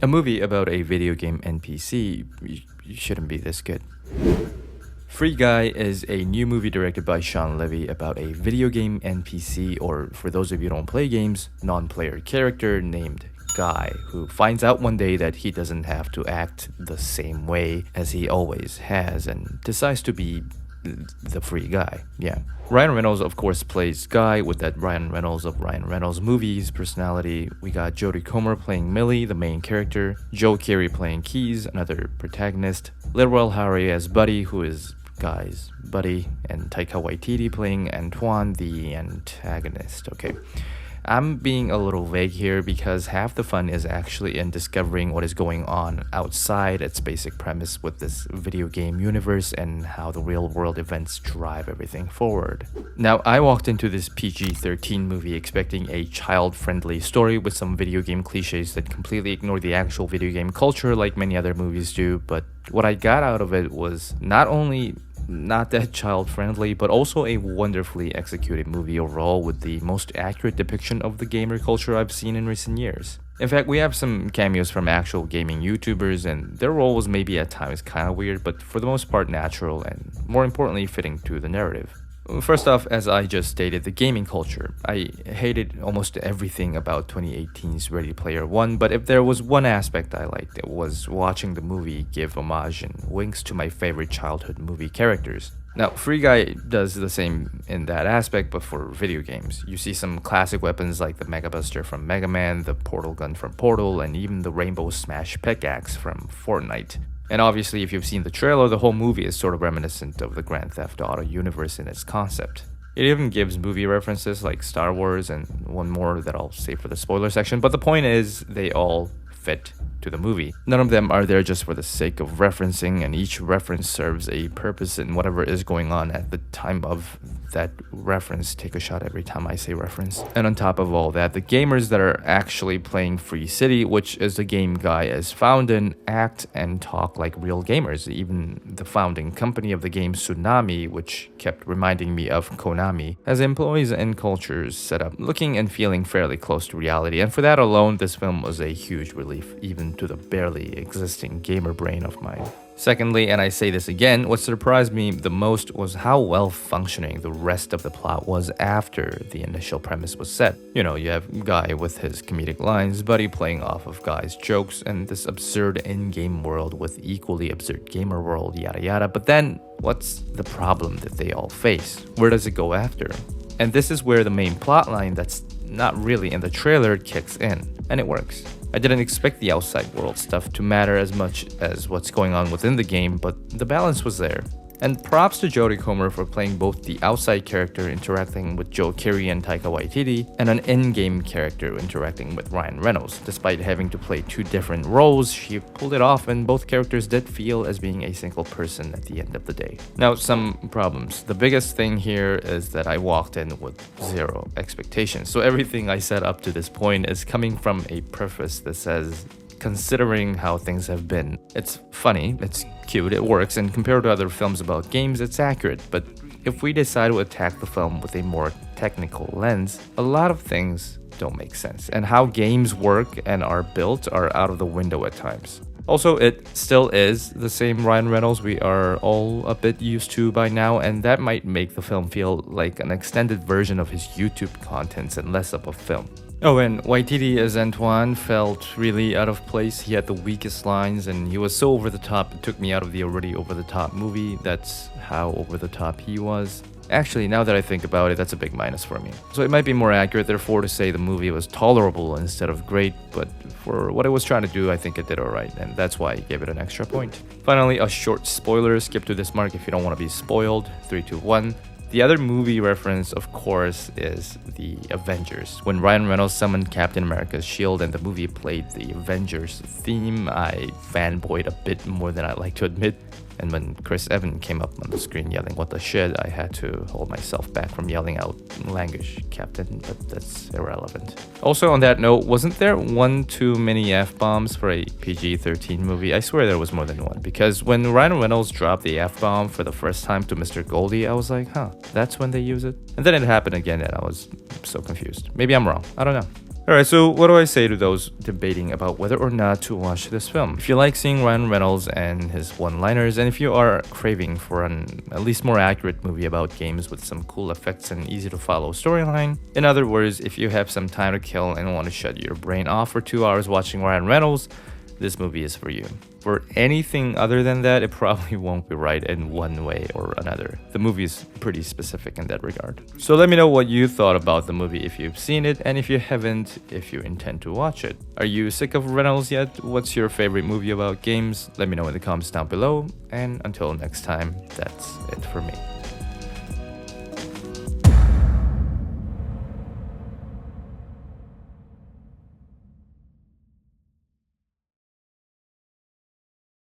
A movie about a video game NPC shouldn't be this good. Free Guy is a new movie directed by Sean Levy about a video game NPC, or for those of you who don't play games, non-player character named Guy, who finds out one day that he doesn't have to act the same way as he always has and decides to be the free guy. Yeah. Ryan Reynolds, of course, plays Guy with that Ryan Reynolds of Ryan Reynolds movies personality. We got Jodie Comer playing Millie, the main character, Joe Keery playing Keys, another protagonist, Lil Howery as Buddy, who is Guy's buddy, and Taika Waititi playing Antoine, the antagonist. Okay. I'm being a little vague here because half the fun is actually in discovering what is going on outside its basic premise with this video game universe and how the real world events drive everything forward. Now, I walked into this PG-13 movie expecting a child-friendly story with some video game cliches that completely ignore the actual video game culture like many other movies do, but what I got out of it was not only not that child friendly, but also a wonderfully executed movie overall with the most accurate depiction of the gamer culture I've seen in recent years. In fact, we have some cameos from actual gaming YouTubers, and their role was maybe at times kinda weird, but for the most part natural and more importantly fitting to the narrative. First off, as I just stated, the gaming culture. I hated almost everything about 2018's Ready Player One, but if there was one aspect I liked, it was watching the movie give homage and winks to my favorite childhood movie characters. Now, Free Guy does the same in that aspect, but for video games. You see some classic weapons like the Mega Buster from Mega Man, the Portal Gun from Portal, and even the Rainbow Smash Pickaxe from Fortnite. And obviously, if you've seen the trailer, the whole movie is sort of reminiscent of the Grand Theft Auto universe in its concept. It even gives movie references like Star Wars and one more that I'll save for the spoiler section, but the point is, they all fit to the movie. None of them are there just for the sake of referencing, and each reference serves a purpose in whatever is going on at the time of that reference. Take a shot every time I say reference. And on top of all that, the gamers that are actually playing Free City, which is the game Guy is found in, act and talk like real gamers. Even the founding company of the game, Tsunami, which kept reminding me of Konami, has employees and cultures set up looking and feeling fairly close to reality, and for that alone, this film was a huge relief, even to the barely existing gamer brain of mine. Secondly, and I say this again, what surprised me the most was how well functioning the rest of the plot was after the initial premise was set. You know, you have Guy with his comedic lines, Buddy playing off of Guy's jokes, and this absurd in-game world with equally absurd gamer world, yada yada. But then, what's the problem that they all face? Where does it go after? And this is where the main plotline that's not really in the trailer kicks in, and it works. I didn't expect the outside world stuff to matter as much as what's going on within the game, but the balance was there. And props to Jodie Comer for playing both the outside character interacting with Joe Keery and Taika Waititi, and an in-game character interacting with Ryan Reynolds. Despite having to play two different roles, she pulled it off, and both characters did feel as being a single person at the end of the day. Now, some problems. The biggest thing here is that I walked in with zero expectations. So everything I said up to this point is coming from a preface that says, considering how things have been. It's funny, it's cute, it works, and compared to other films about games, it's accurate. But if we decide to attack the film with a more technical lens, a lot of things don't make sense, and how games work and are built are out of the window at times. Also, it still is the same Ryan Reynolds we are all a bit used to by now, and that might make the film feel like an extended version of his YouTube contents and less of a film. Oh, and Waititi as Antoine felt really out of place. He had the weakest lines, and he was so over the top it took me out of the already over the top movie. That's how over the top he was. Actually, now that I think about it, that's a big minus for me. So it might be more accurate, therefore, to say the movie was tolerable instead of great, but for what it was trying to do, I think it did alright, and that's why I gave it an extra point. Finally, a short spoiler. Skip to this mark if you don't want to be spoiled. 3, 2, 1. The other movie reference, of course, is the Avengers. When Ryan Reynolds summoned Captain America's shield and the movie played the Avengers theme, I fanboyed a bit more than I like to admit. And when Chris Evans came up on the screen yelling, "What the shit," I had to hold myself back from yelling out, "Language, Captain," but that's irrelevant. Also on that note, wasn't there one too many F-bombs for a PG-13 movie? I swear there was more than one, because when Ryan Reynolds dropped the F-bomb for the first time to Mr. Goldie, I was like, huh, that's when they use it? And then it happened again and I was so confused. Maybe I'm wrong, I don't know. Alright, so what do I say to those debating about whether or not to watch this film? If you like seeing Ryan Reynolds and his one-liners, and if you are craving for an at least more accurate movie about games with some cool effects and easy to follow storyline, in other words, if you have some time to kill and want to shut your brain off for 2 hours watching Ryan Reynolds, this movie is for you. For anything other than that, it probably won't be right in one way or another. The movie is pretty specific in that regard. So let me know what you thought about the movie if you've seen it, and if you haven't, if you intend to watch it. Are you sick of Reynolds yet? What's your favorite movie about games? Let me know in the comments down below, and until next time, that's it for me.